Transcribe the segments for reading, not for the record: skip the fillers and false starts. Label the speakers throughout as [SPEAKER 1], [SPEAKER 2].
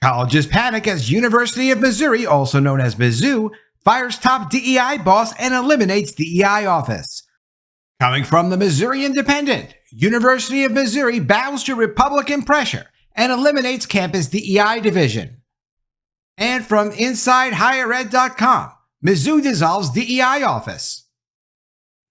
[SPEAKER 1] Colleges panic as University of Missouri, also known as Mizzou, fires top DEI boss and eliminates DEI office. Coming from the Missouri Independent, University of Missouri bows to Republican pressure and eliminates campus DEI division. And from InsideHigherEd.com, Mizzou dissolves DEI office.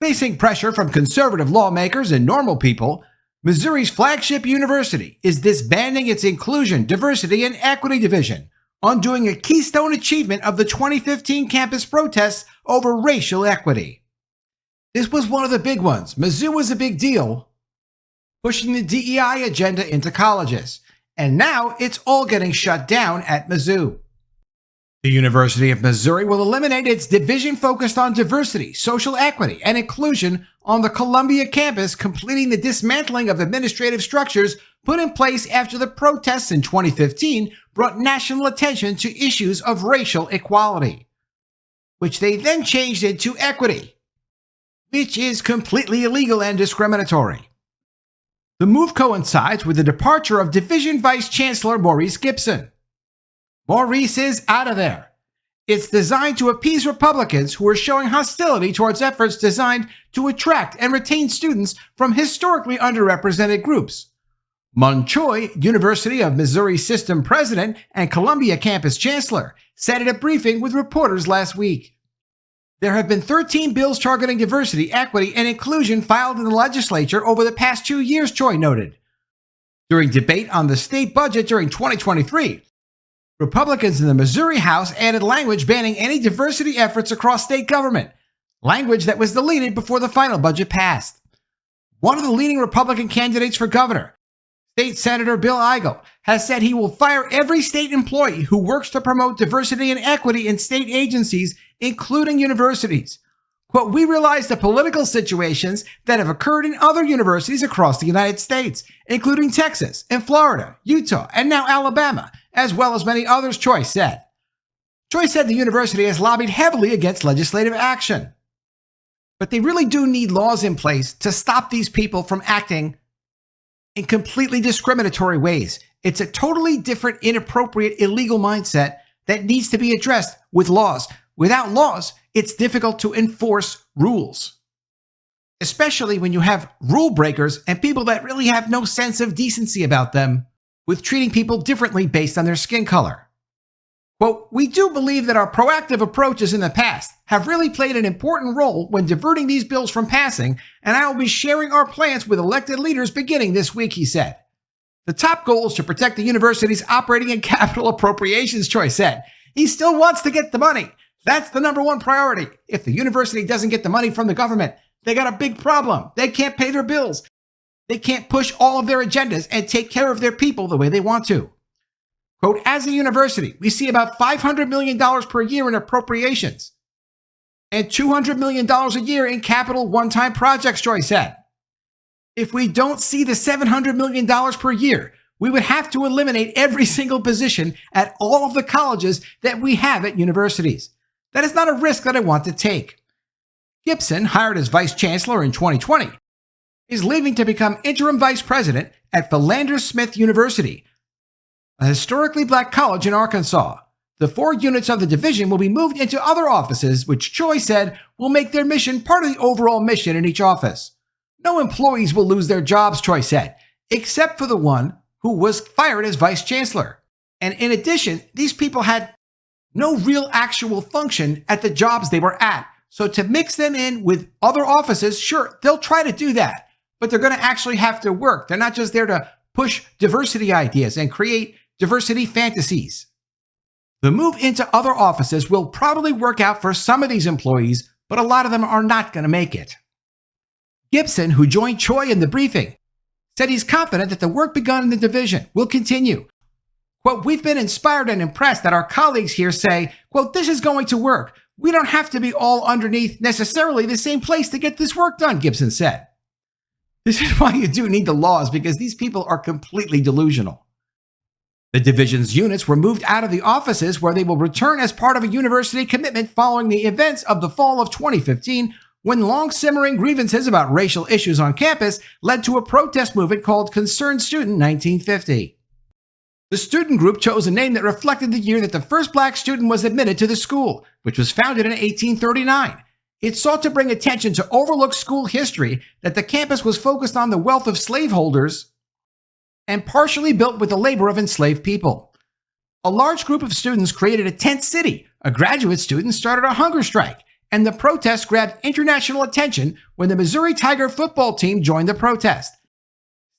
[SPEAKER 1] Facing pressure from conservative lawmakers and normal people, Missouri's flagship university is disbanding its Inclusion, Diversity, and Equity Division, undoing a keystone achievement of the 2015 campus protests over racial equity. This was one of the big ones. Mizzou was a big deal, pushing the DEI agenda into colleges, and now it's all getting shut down at Mizzou. The University of Missouri will eliminate its division focused on diversity, social equity, and inclusion on the Columbia campus, completing the dismantling of administrative structures put in place after the protests in 2015 brought national attention to issues of racial equality, which they then changed into equity, which is completely illegal and discriminatory. The move coincides with the departure of Division Vice Chancellor Maurice Gipson. Maurice is out of there. It's designed to appease Republicans who are showing hostility towards efforts designed to attract and retain students from historically underrepresented groups. Mun Choi, University of Missouri System President and Columbia Campus Chancellor, said at a briefing with reporters last week. There have been 13 bills targeting diversity, equity, and inclusion filed in the legislature over the past 2 years, Choi noted. During debate on the state budget during 2023, Republicans in the Missouri House added language banning any diversity efforts across state government, language that was deleted before the final budget passed. One of the leading Republican candidates for governor, State Senator Bill Eigel, has said he will fire every state employee who works to promote diversity and equity in state agencies, including universities. Quote, we realize the political situations that have occurred in other universities across the United States, including Texas and Florida, Utah, and now Alabama, as well as many others, Choi said. Choi said the university has lobbied heavily against legislative action. But they really do need laws in place to stop these people from acting in completely discriminatory ways. It's a totally different, inappropriate, illegal mindset that needs to be addressed with laws. Without laws, it's difficult to enforce rules, especially when you have rule breakers and people that really have no sense of decency about them, with treating people differently based on their skin color. Quote, we do believe that our proactive approaches in the past have really played an important role when diverting these bills from passing, and I will be sharing our plans with elected leaders beginning this week, he said. The top goal is to protect the university's operating and capital appropriations, Choi said. He still wants to get the money. That's the number one priority. If the university doesn't get the money from the government, they got a big problem. They can't pay their bills. They can't push all of their agendas and take care of their people the way they want to. Quote, as a university, we see about $500 million per year in appropriations and $200 million a year in capital one-time projects, Choi said. If we don't see the $700 million per year, we would have to eliminate every single position at all of the colleges that we have at universities. That is not a risk that I want to take. Gipson, hired as vice chancellor in 2020, is leaving to become interim vice president at Philander Smith University, a historically black college in Arkansas. The 4 units of the division will be moved into other offices, which Choi said will make their mission part of the overall mission in each office. No employees will lose their jobs, Choi said, except for the one who was fired as vice chancellor. And in addition, these people had no real actual function at the jobs they were at. So to mix them in with other offices, sure, they'll try to do that, but they're going to actually have to work. They're not just there to push diversity ideas and create diversity fantasies. The move into other offices will probably work out for some of these employees, but a lot of them are not going to make it. Gipson, who joined Choi in the briefing, said he's confident that the work begun in the division will continue. Quote, we've been inspired and impressed that our colleagues here say, quote, this is going to work. We don't have to be all underneath necessarily the same place to get this work done, Gipson said. This is why you do need the laws, because these people are completely delusional. The division's units were moved out of the offices where they will return as part of a university commitment following the events of the fall of 2015, when long-simmering grievances about racial issues on campus led to a protest movement called Concerned Student 1950. The student group chose a name that reflected the year that the first black student was admitted to the school, which was founded in 1839. It sought to bring attention to overlooked school history that the campus was focused on the wealth of slaveholders and partially built with the labor of enslaved people. A large group of students created a tent city. A graduate student started a hunger strike, and the protest grabbed international attention when the Missouri Tiger football team joined the protest,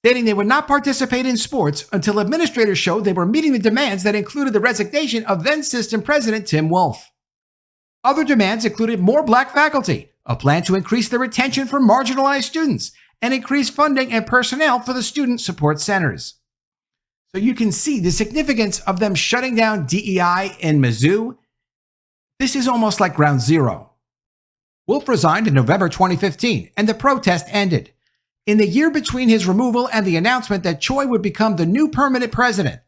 [SPEAKER 1] stating they would not participate in sports until administrators showed they were meeting the demands that included the resignation of then-system president Tim Wolfe. Other demands included more black faculty, a plan to increase the retention for marginalized students, and increase funding and personnel for the student support centers. So you can see the significance of them shutting down DEI in Mizzou. This is almost like ground zero. Wolfe resigned in November 2015, and the protest ended. In the year between his removal and the announcement that Choi would become the new permanent president,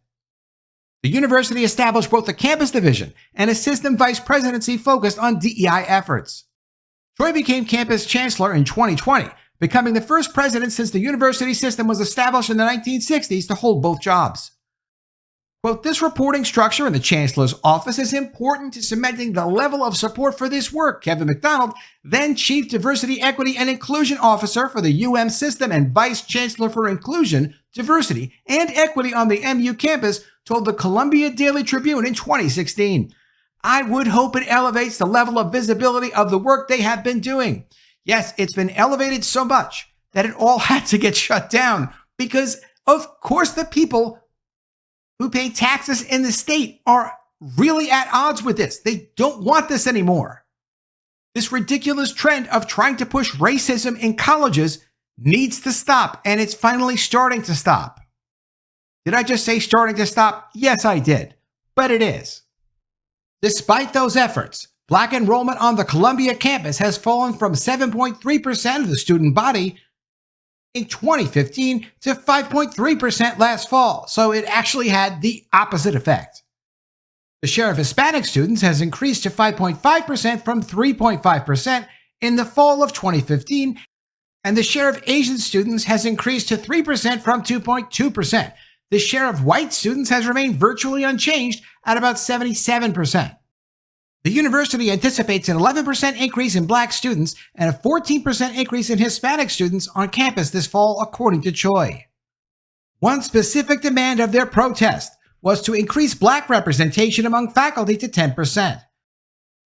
[SPEAKER 1] the university established both a campus division and a system vice presidency focused on DEI efforts. Choi became campus chancellor in 2020, becoming the first president since the university system was established in the 1960s to hold both jobs. Quote, this reporting structure in the chancellor's office is important to cementing the level of support for this work, Kevin McDonald, then chief diversity, equity, and inclusion officer for the UM system and vice chancellor for inclusion, diversity, and equity on the MU campus, told the Columbia Daily Tribune in 2016. I would hope it elevates the level of visibility of the work they have been doing. Yes, it's been elevated so much that it all had to get shut down because, of course, the people who pay taxes in the state are really at odds with this. They don't want this anymore. This ridiculous trend of trying to push racism in colleges needs to stop, and it's finally starting to stop. Did I just say starting to stop? Yes, I did, but it is. Despite those efforts, black enrollment on the Columbia campus has fallen from 7.3% of the student body in 2015 to 5.3% last fall, so it actually had the opposite effect. The share of Hispanic students has increased to 5.5% from 3.5% in the fall of 2015, and the share of Asian students has increased to 3% from 2.2%. The share of white students has remained virtually unchanged at about 77%. The university anticipates an 11% increase in black students and a 14% increase in Hispanic students on campus this fall, according to Choi. One specific demand of their protest was to increase black representation among faculty to 10%.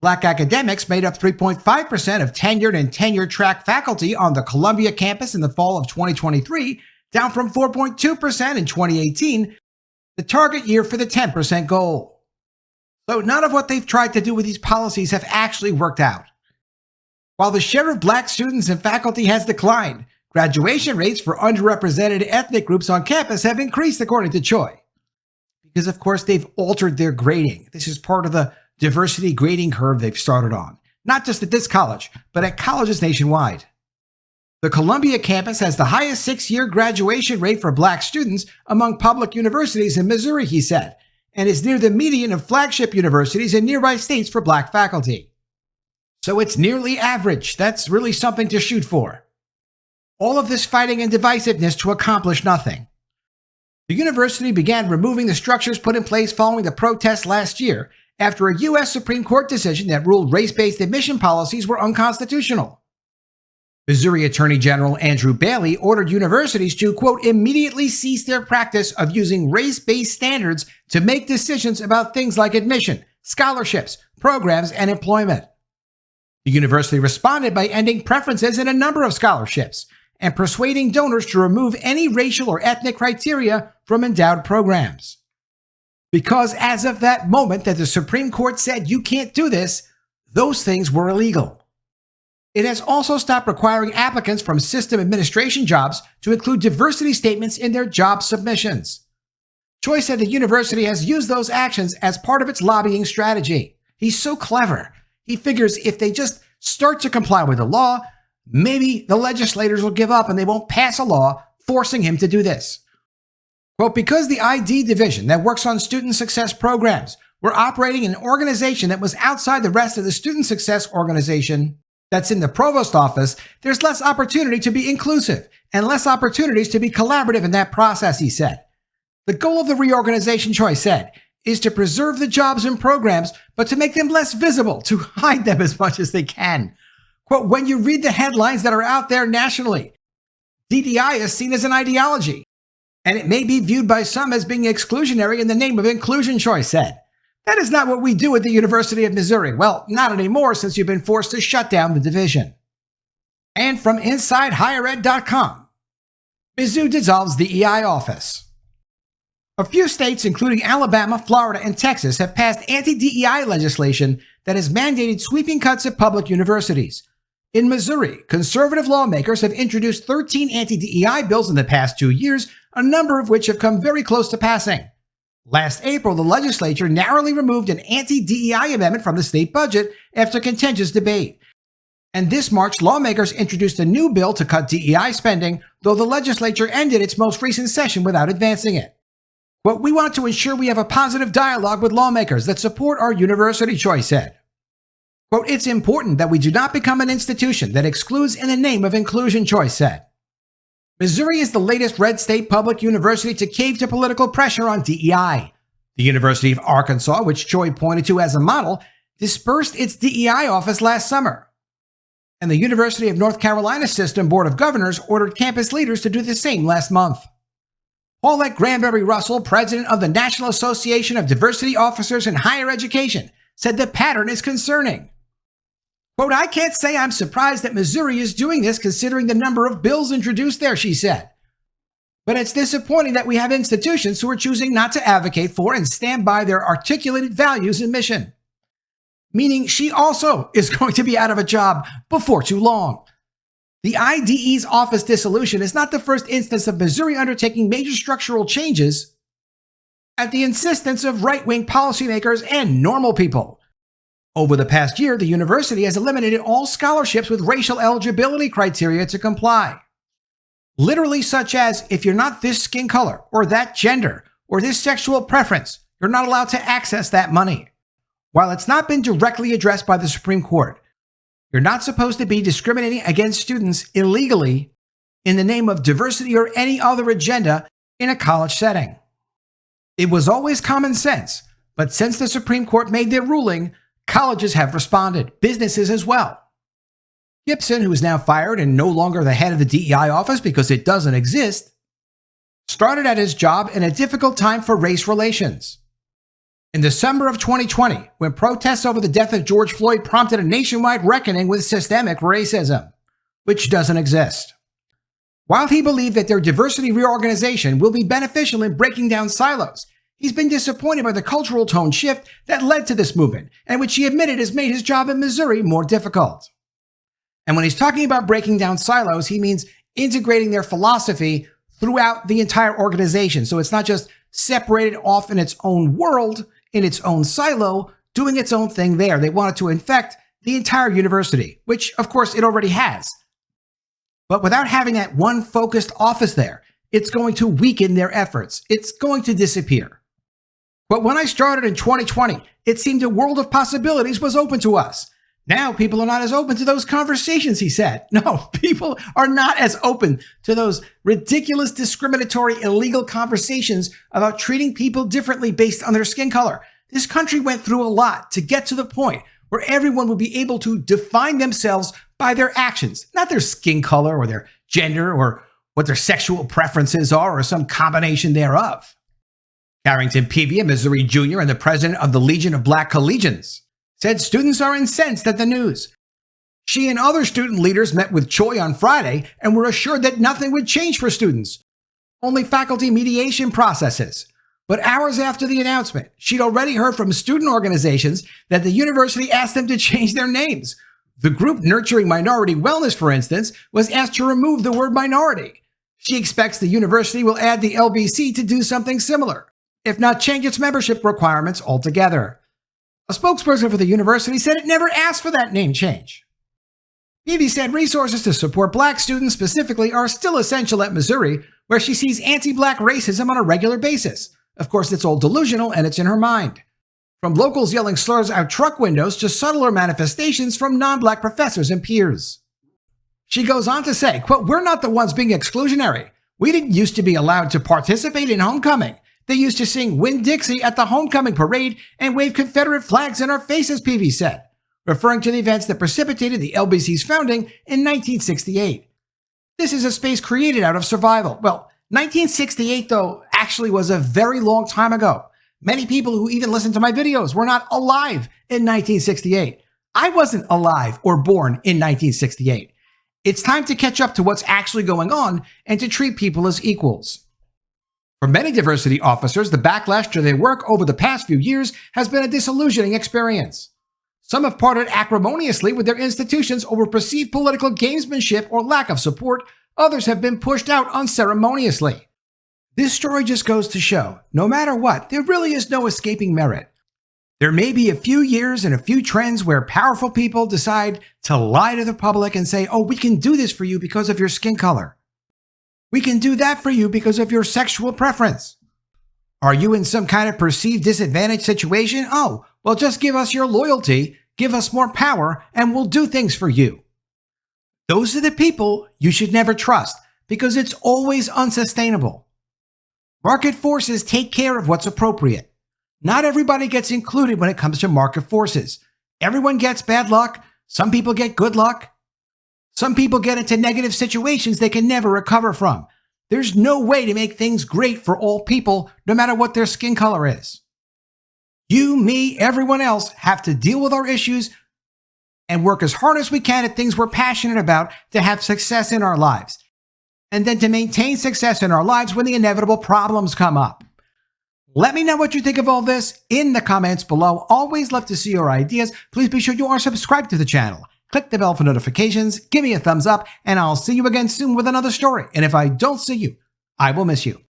[SPEAKER 1] Black academics made up 3.5% of tenured and tenure-track faculty on the Columbia campus in the fall of 2023, down from 4.2% in 2018, the target year for the 10% goal. So none of what they've tried to do with these policies have actually worked out. While the share of black students and faculty has declined, graduation rates for underrepresented ethnic groups on campus have increased, according to Choi. Because, of course, they've altered their grading. This is part of the diversity grading curve they've started on, not just at this college, but at colleges nationwide. The Columbia campus has the highest 6-year graduation rate for black students among public universities in Missouri, he said, and is near the median of flagship universities in nearby states for black faculty. So it's nearly average. That's really something to shoot for. All of this fighting and divisiveness to accomplish nothing. The university began removing the structures put in place following the protests last year after a U.S. Supreme Court decision that ruled race-based admission policies were unconstitutional. Missouri Attorney General Andrew Bailey ordered universities to, quote, immediately cease their practice of using race-based standards to make decisions about things like admission, scholarships, programs, and employment. The university responded by ending preferences in a number of scholarships and persuading donors to remove any racial or ethnic criteria from endowed programs. Because as of that moment that the Supreme Court said you can't do this, those things were illegal. It has also stopped requiring applicants from system administration jobs to include diversity statements in their job submissions. Choi said the university has used those actions as part of its lobbying strategy. He's so clever. He figures if they just start to comply with the law, maybe the legislators will give up and they won't pass a law forcing him to do this. Quote, because the ID division that works on student success programs were operating in an organization that was outside the rest of the student success organization that's in the provost office, there's less opportunity to be inclusive and less opportunities to be collaborative in that process, he said. The goal of the reorganization, Choi said, is to preserve the jobs and programs, but to make them less visible, to hide them as much as they can. Quote, when you read the headlines that are out there nationally, DEI is seen as an ideology, and it may be viewed by some as being exclusionary in the name of inclusion, Choi said. That is not what we do at the University of Missouri. Well, not anymore since you've been forced to shut down the division. And from InsideHigherEd.com, Mizzou dissolves DEI office. A few states, including Alabama, Florida, and Texas, have passed anti-DEI legislation that has mandated sweeping cuts at public universities. In Missouri, conservative lawmakers have introduced 13 anti-DEI bills in the past 2 years, a number of which have come very close to passing. Last April, the legislature narrowly removed an anti-DEI amendment from the state budget after contentious debate. And this March, lawmakers introduced a new bill to cut DEI spending, though the legislature ended its most recent session without advancing it. But we want to ensure we have a positive dialogue with lawmakers that support our university, Choi said. Quote, it's important that we do not become an institution that excludes in the name of inclusion, Choi said. Missouri is the latest red state public university to cave to political pressure on DEI. The University of Arkansas, which Choi pointed to as a model, dispersed its DEI office last summer. And the University of North Carolina System Board of Governors ordered campus leaders to do the same last month. Paulette Granberry Russell, president of the National Association of Diversity Officers in Higher Education, said the pattern is concerning. Quote, I can't say I'm surprised that Missouri is doing this considering the number of bills introduced there, she said. But it's disappointing that we have institutions who are choosing not to advocate for and stand by their articulated values and mission. Meaning she also is going to be out of a job before too long. The IDE's office dissolution is not the first instance of Missouri undertaking major structural changes at the insistence of right-wing policymakers and normal people. Over the past year, the university has eliminated all scholarships with racial eligibility criteria to comply. Literally such as, if you're not this skin color, or that gender, or this sexual preference, you're not allowed to access that money. While it's not been directly addressed by the Supreme Court, you're not supposed to be discriminating against students illegally in the name of diversity or any other agenda in a college setting. It was always common sense, but since the Supreme Court made their ruling, colleges have responded, businesses as well. Gipson, who is now fired and no longer the head of the DEI office because it doesn't exist, started at his job in a difficult time for race relations. In December of 2020, when protests over the death of George Floyd prompted a nationwide reckoning with systemic racism, which doesn't exist. While he believed that their diversity reorganization will be beneficial in breaking down silos, he's been disappointed by the cultural tone shift that led to this movement, and which he admitted has made his job in Missouri more difficult. And when he's talking about breaking down silos, he means integrating their philosophy throughout the entire organization. So it's not just separated off in its own world, in its own silo, doing its own thing there. They wanted to infect the entire university, which of course it already has. But without having that one focused office there, it's going to weaken their efforts. It's going to disappear. But when I started in 2020, it seemed a world of possibilities was open to us. Now people are not as open to those conversations, he said. No, people are not as open to those ridiculous, discriminatory, illegal conversations about treating people differently based on their skin color. This country went through a lot to get to the point where everyone would be able to define themselves by their actions, not their skin color or their gender or what their sexual preferences are or some combination thereof. Carrington Peavy, a Missouri junior and the president of the Legion of Black Collegians, said students are incensed at the news. She and other student leaders met with Choi on Friday and were assured that nothing would change for students, only faculty mediation processes. But hours after the announcement, she'd already heard from student organizations that the university asked them to change their names. The group Nurturing Minority Wellness, for instance, was asked to remove the word minority. She expects the university will add the LBC to do something similar, if not change its membership requirements altogether. A spokesperson for the university said it never asked for that name change. Peavy said resources to support black students specifically are still essential at Missouri, where she sees anti-black racism on a regular basis. Of course, it's all delusional and it's in her mind. From locals yelling slurs out truck windows to subtler manifestations from non-black professors and peers. She goes on to say, quote, we're not the ones being exclusionary. We didn't used to be allowed to participate in homecoming. They used to sing Win Dixie at the homecoming parade and wave Confederate flags in our faces, Peavy said, referring to the events that precipitated the LBC's founding in 1968. This is a space created out of survival. Well, 1968, though, actually was a very long time ago. Many people who even listen to my videos were not alive in 1968. I wasn't alive or born in 1968. It's time to catch up to what's actually going on and to treat people as equals. For many diversity officers, the backlash to their work over the past few years has been a disillusioning experience. Some have parted acrimoniously with their institutions over perceived political gamesmanship or lack of support. Others have been pushed out unceremoniously. This story just goes to show, no matter what, there really is no escaping merit. There may be a few years and a few trends where powerful people decide to lie to the public and say, oh, we can do this for you because of your skin color. We can do that for you because of your sexual preference. Are you in some kind of perceived disadvantage situation? Oh, well, just give us your loyalty, give us more power, and we'll do things for you. Those are the people you should never trust because it's always unsustainable. Market forces take care of what's appropriate. Not everybody gets included when it comes to market forces. Everyone gets bad luck. Some people get good luck. Some people get into negative situations they can never recover from. There's no way to make things great for all people, no matter what their skin color is. You, me, everyone else have to deal with our issues and work as hard as we can at things we're passionate about to have success in our lives. And then to maintain success in our lives when the inevitable problems come up. Let me know what you think of all this in the comments below. Always love to see your ideas. Please be sure you are subscribed to the channel. Click the bell for notifications, give me a thumbs up, and I'll see you again soon with another story. And if I don't see you, I will miss you.